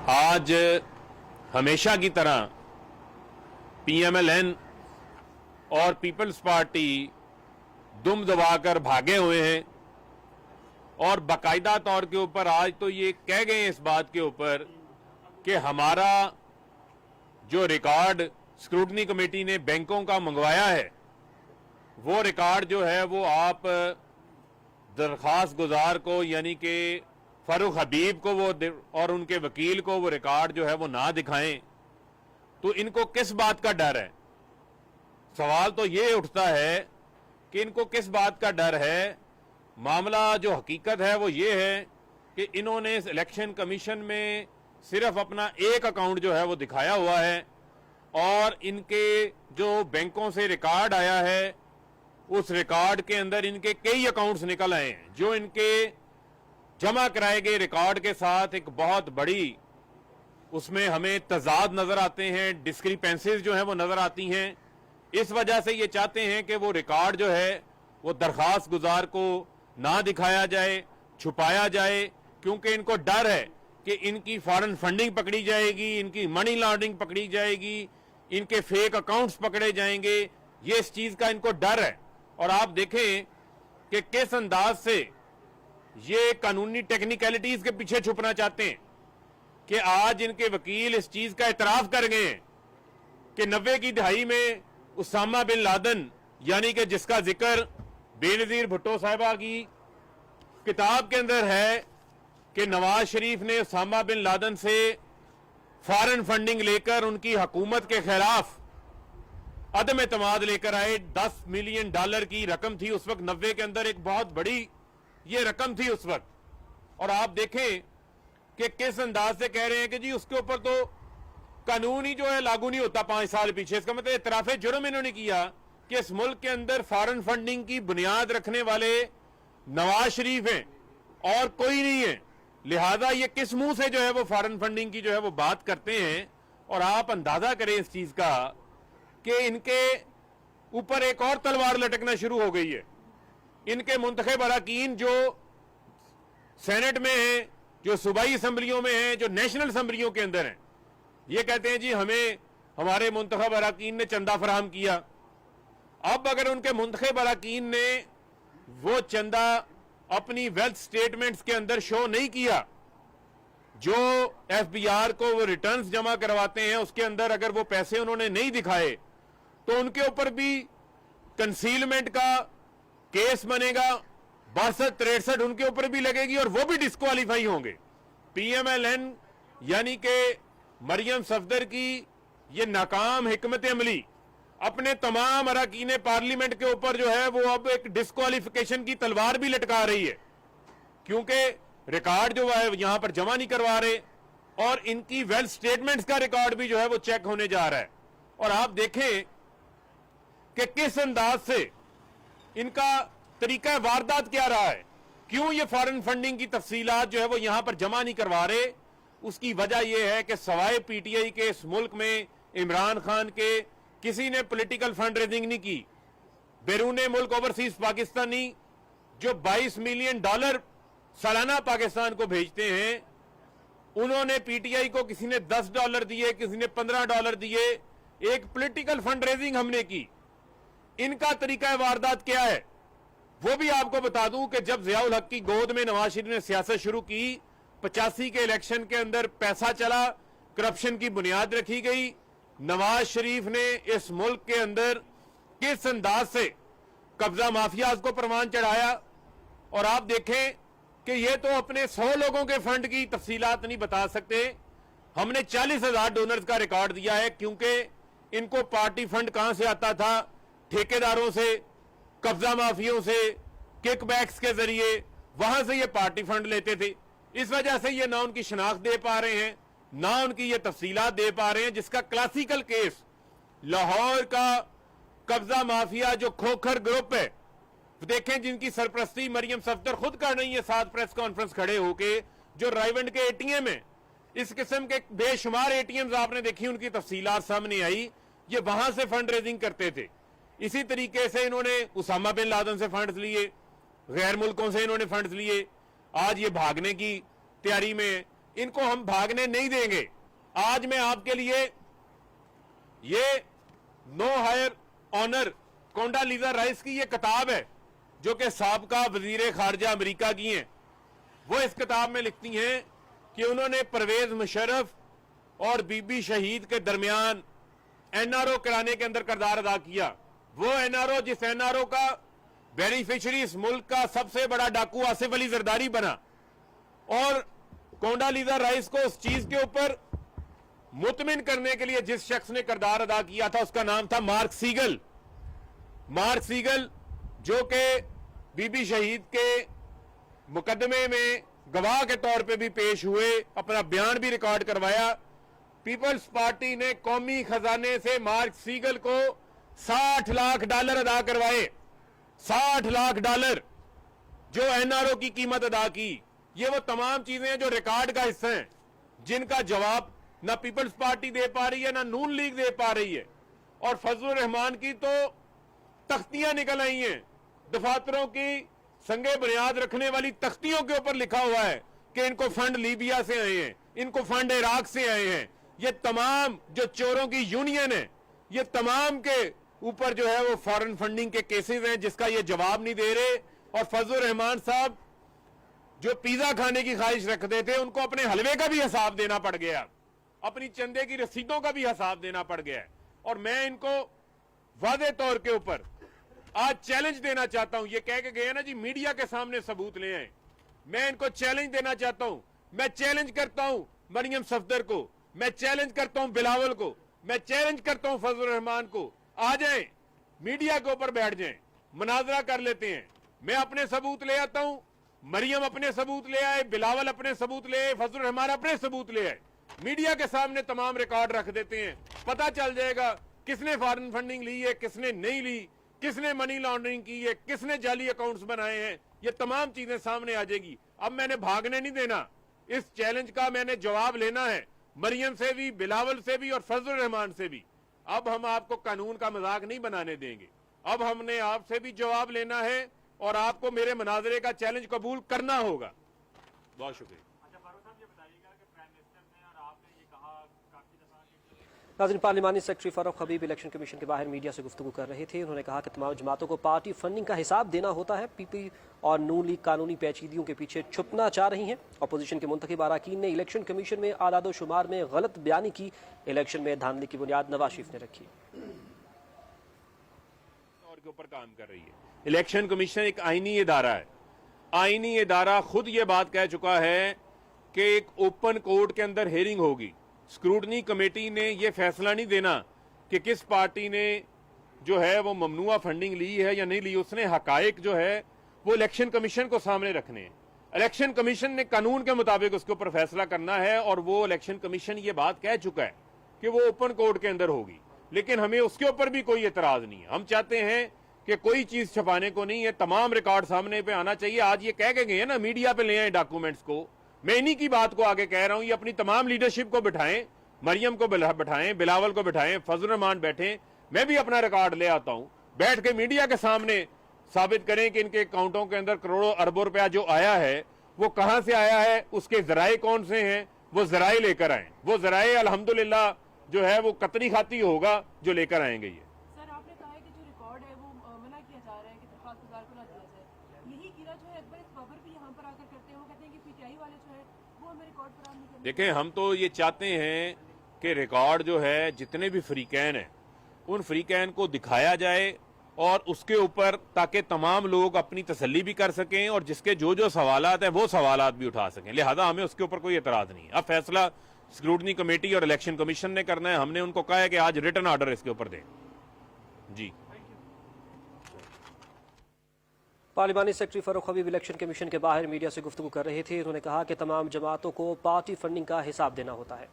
आज हमेशा की तरह पीएमएलएन और पीपल्स पार्टी दुम दबाकर भागे हुए हैं और बाकायदा तौर के ऊपर आज तो ये कह गए हैं इस बात के ऊपर कि हमारा जो रिकॉर्ड स्क्रूटनी कमेटी ने बैंकों का मंगवाया है वो रिकॉर्ड जो है वो आप दरख्वास्त गुजार को यानी कि फारूक हबीब को वो और उनके वकील को वो रिकॉर्ड जो है वो ना दिखाएं तो इनको किस बात का डर है। सवाल तो ये उठता है कि इनको किस बात का डर है। मामला जो हकीकत है वो ये है कि इन्होंने इस इलेक्शन कमीशन में सिर्फ अपना एक अकाउंट जो है वो दिखाया हुआ है और इनके जो बैंकों से रिकॉर्ड आया है उस रिकॉर्ड के अंदर इनके कई अकाउंट्स निकल आए हैं जो इनके जमा कराए गए रिकॉर्ड के साथ एक बहुत बड़ी उसमें हमें तजाद नजर आते हैं, डिस्क्रिपेंसीज जो हैं वो नजर आती हैं। इस वजह से ये चाहते हैं कि वो रिकॉर्ड जो है वो दरख्वास्त गुजार को ना दिखाया जाए, छुपाया जाए, क्योंकि इनको डर है कि इनकी फॉरेन फंडिंग पकड़ी जाएगी, इनकी मनी लॉन्ड्रिंग पकड़ी जाएगी, इनके फेक अकाउंट्स पकड़े जाएंगे। ये इस चीज का इनको डर है। और आप देखें कि किस अंदाज से ये कानूनी टेक्निकलिटीज के पीछे छुपना चाहते हैं कि आज इनके वकील इस चीज का इतराफ कर गए हैं कि 90 की दहाई में उसामा बिन लादेन यानी कि जिसका जिक्र बेनजीर भुट्टो साहिबा की किताब के अंदर है कि नवाज शरीफ ने उसामा बिन लादेन से फॉरेन फंडिंग लेकर उनकी हुकूमत के खिलाफ अदम एतमाद लेकर आए। $10 मिलियन की रकम थी उस वक्त 90 के अंदर, एक बहुत बड़ी ये रकम थी उस वक्त। और आप देखें कि किस अंदाज से कह रहे हैं कि जी उसके ऊपर तो कानून ही जो है लागू नहीं होता 5 साल पीछे। इसका मतलब इतराफे जुर्म इन्होंने किया कि इस मुल्क के अंदर फॉरेन फंडिंग की बुनियाद रखने वाले नवाज शरीफ हैं और कोई नहीं है। लिहाजा ये किस मुंह से जो है वो फॉरेन फंडिंग की जो है वो बात करते हैं। और आप अंदाजा करें इस चीज का कि इनके ऊपर एक और तलवार लटकना शुरू हो गई है। इनके मुंतखब अरकान जो सेनेट में हैं, जो सूबाई असम्बलियों में हैं, जो नेशनल असम्बलियों के अंदर हैं, ये कहते हैं जी हमें हमारे मुंतखब अरकान ने चंदा फराहम किया। अब अगर उनके मुंतखब अरकान ने वो चंदा अपनी वेल्थ स्टेटमेंट्स के अंदर शो नहीं किया, जो एफबीआर को वो रिटर्न्स जमा करवाते हैं उसके अंदर अगर वो पैसे उन्होंने नहीं दिखाए तो उनके ऊपर भी कंसीलमेंट का केस बनेगा। 62-63 उनके ऊपर भी लगेगी और वो भी डिस्क्वालीफाई होंगे। पीएमएलएन यानी कि मरियम सफदर की ये नाकाम हिकमत अमली अपने तमाम अरकान पार्लियामेंट के ऊपर जो है वो अब एक डिस्क्वालिफिकेशन की तलवार भी लटका रही है, क्योंकि रिकॉर्ड जो है यहां पर जमा नहीं करवा रहे और इनकी वेल्थ स्टेटमेंट्स का रिकॉर्ड भी जो है वो चेक होने जा रहा है। और आप देखें कि किस अंदाज से इनका तरीका वारदात क्या रहा है, क्यों ये फॉरेन फंडिंग की तफसीलात जो है वो यहां पर जमा नहीं करवा रहे। उसकी वजह यह है कि सवाए पीटीआई के इस मुल्क में इमरान खान के किसी ने पॉलिटिकल फंड रेजिंग नहीं की। बैरून मुल्क ओवरसीज पाकिस्तानी जो $22 मिलियन सालाना पाकिस्तान को भेजते हैं, उन्होंने पीटीआई को किसी ने $10 दिए, किसी ने $15 दिए, एक पॉलिटिकल फंड रेजिंग हमने की। इनका तरीका वारदात क्या है वो भी आपको बता दूं कि जब जियाउल हक की गोद में नवाज शरीफ ने सियासत शुरू की, 85 के इलेक्शन के अंदर पैसा चला, करप्शन की बुनियाद रखी गई। नवाज शरीफ ने इस मुल्क के अंदर किस अंदाज से कब्जा माफियाज को परवान चढ़ाया। और आप देखें कि ये तो अपने 100 लोगों के फंड की तफसीलात नहीं बता सकते। हमने 40,000 डोनर्स का रिकॉर्ड दिया है, क्योंकि इनको पार्टी फंड कहां से आता था, ठेकेदारों से, कब्जा माफियों से, किकबैक्स के जरिए, वहां से ये पार्टी फंड लेते थे। इस वजह से ये ना उनकी शनाख्त दे पा रहे हैं, ना उनकी ये तफसीलात दे पा रहे हैं, जिसका क्लासिकल केस लाहौर का कब्जा माफिया जो खोखर ग्रुप है, देखें जिनकी सरपरस्ती मरियम सफदर खुद कर रही है, साथ प्रेस कॉन्फ्रेंस खड़े होके, जो रायवंड के एटीएम है, इस किस्म के बेशुमार एटीएम आपने देखी, उनकी तफसीलात सामने आई, ये वहां से फंड रेजिंग करते थे। इसी तरीके से इन्होंने उसामा बिन लादेन से फंड्स लिए, गैर मुल्कों से इन्होंने फंड्स लिए। आज ये भागने की तैयारी में इनको हम भागने नहीं देंगे। आज मैं आपके लिए ये नो हायर ऑनर कोंडालीजा राइस की ये किताब है जो कि साबका वजीर खारजा अमेरिका की हैं। वो इस किताब में लिखती हैं कि उन्होंने परवेज मुशर्रफ और बीबी शहीद के दरमियान एनआरओ कराने के अंदर किरदार अदा किया। वो एनआरओ जिस एनआरओ का बेनिफिशियरी इस मुल्क का सबसे बड़ा डाकू आसिफ अली जरदारी बना, और कोंडालीजा राइस को उस चीज के ऊपर मुतमिन करने के लिए जिस शख्स ने किरदार अदा किया था उसका नाम था मार्क सीगल। मार्क सीगल जो कि बीबी शहीद के मुकदमे में गवाह के तौर पे भी पेश हुए, अपना बयान भी रिकॉर्ड करवाया। पीपल्स पार्टी ने कौमी खजाने से मार्क सीगल को $60 लाख अदा करवाए। $60 लाख जो एनआरओ की कीमत अदा की। ये वो तमाम चीजें जो रिकॉर्ड का हिस्सा हैं, जिनका जवाब ना पीपल्स पार्टी दे पा रही है ना नून लीग दे पा रही है। और फजलुर रहमान की तो तख्तियां निकल आई हैं, दफातरों की संगे बुनियाद रखने वाली तख्तियों के ऊपर लिखा हुआ है कि इनको फंड लीबिया से आए हैं, इनको फंड इराक से आए हैं। ये तमाम जो चोरों की यूनियन है, ये तमाम के ऊपर जो है वो फॉरेन फंडिंग के केसेस हैं जिसका ये जवाब नहीं दे रहे। और फजलुर रहमान साहब जो पिज्जा खाने की ख्वाहिश रखते थे, उनको अपने हलवे का भी हिसाब देना पड़ गया, अपनी चंदे की रसीदों का भी हिसाब देना पड़ गया है। और मैं इनको वादे तौर के ऊपर आज चैलेंज देना चाहता हूं। ये कह के गए ना जी मीडिया के सामने सबूत ले आए, मैं इनको चैलेंज देना चाहता हूं। मैं चैलेंज करता हूं मरियम सफदर को, मैं चैलेंज करता हूं बिलावल को, मैं चैलेंज करता हूं फजलुर रहमान को। आ जाएं, मीडिया के ऊपर बैठ जाएं, मुनाजरा कर लेते हैं। मैं अपने सबूत ले आता हूं, मरियम अपने सबूत ले आए, बिलावल अपने सबूत ले आए, फजलुर रहमान अपने सबूत ले आए। मीडिया के सामने तमाम रिकॉर्ड रख देते हैं, पता चल जाएगा किसने फॉरेन फंडिंग ली है, किसने नहीं ली, किसने मनी लॉन्ड्रिंग की है, किसने जाली अकाउंट्स बनाए हैं। ये तमाम चीजें सामने आ जाएगी। अब मैंने भागने नहीं देना, इस चैलेंज का मैंने जवाब लेना है, मरियम से भी, बिलावल से भी और फजलुर रहमान से भी। अब हम आपको कानून का मजाक नहीं बनाने देंगे, अब हमने आपसे भी जवाब लेना है और आपको मेरे मुनाजरे का चैलेंज कबूल करना होगा। बहुत शुक्रिया। नाज़रीन, पार्लिमानी सेक्रेटरी फारूक हबीब इलेक्शन कमीशन के बाहर मीडिया से गुफ्तगू कर रहे थे। उन्होंने कहा कि तमाम जमातों को पार्टी फंडिंग का हिसाब देना होता है। पीपी और नून लीग कानूनी पेचीदगियों के पीछे छुपना चाह रही हैं। अपोजिशन के मुंतखब अरकान ने इलेक्शन कमीशन में आदाद शुमार में गलत बयानी की। इलेक्शन में धांधली की बुनियाद नवाज शरीफ ने रखी। और के ऊपर काम कर रही है। इलेक्शन कमीशन एक आईनी इदारा है। आईनी इदारा खुद ये बात कह चुका है कि एक ओपन कोर्ट के अंदर हेयरिंग होगी। स्क्रूटनी कमेटी ने यह फैसला नहीं देना कि किस पार्टी ने जो है वो ममनुआ फंडिंग ली है या नहीं ली। उसने हकायक जो है वो इलेक्शन कमीशन को सामने रखने हैं। इलेक्शन कमीशन ने कानून के मुताबिक उसके ऊपर फैसला करना है और वो इलेक्शन कमीशन ये बात कह चुका है कि वो ओपन कोर्ट के अंदर होगी। लेकिन हमें उसके ऊपर भी कोई एतराज नहीं है। हम चाहते हैं कि कोई चीज छुपाने को नहीं है, तमाम रिकॉर्ड सामने पे आना चाहिए। आज ये कह के गए ना मीडिया पे ले आए डॉक्यूमेंट्स को, मैं इन्हीं की बात को आगे कह रहा हूं। ये अपनी तमाम लीडरशिप को बिठाएं, मरियम को बिठाएं, बिलावल को बिठाएं, फजलुर रहमान बैठे, मैं भी अपना रिकॉर्ड ले आता हूं, बैठ के मीडिया के सामने साबित करें कि इनके अकाउंटों के अंदर करोड़ों अरबों रुपया जो आया है वो कहां से आया है, उसके जराए कौन से हैं, वो जराए लेकर आए। वो जराए अल्हम्दुलिल्लाह जो है वो कतरी खाती होगा जो लेकर आएंगे। ये सर आपने कहा है कि जो रिकॉर्ड है वो मना किया जा रहा है कि दरख्वास्त गुजार को ना दिया जाए। यही कीरा जो है अकबर इस खबर भी यहाँ पर आकर करते हैं। वो कहते हैं कि पीटीआई वाले जो है वो हमें रिकॉर्ड फराहम नहीं करते। देखें, हम तो ये चाहते हैं कि रिकॉर्ड जो है जितने भी फ्रीकैन हैं उन फ्रीकैन को दिखाया जाए और उसके ऊपर ताकि तमाम लोग अपनी तसल्ली भी कर सकें और जिसके जो जो सवालात हैं वो सवालात भी उठा सकें। लिहाजा हमें उसके ऊपर कोई एतराज नहीं है। अब फैसला स्क्रूटनी कमेटी और इलेक्शन कमीशन ने करना है। हमने उनको कहा है कि आज रिटर्न ऑर्डर इसके ऊपर दें। जी। पार्लिमानी सेक्रेटरी फारूक हबीब इलेक्शन कमीशन के बाहर मीडिया से गुफ्तगू कर रहे थे। उन्होंने कहा कि तमाम जमातों को पार्टी फंडिंग का हिसाब देना होता है।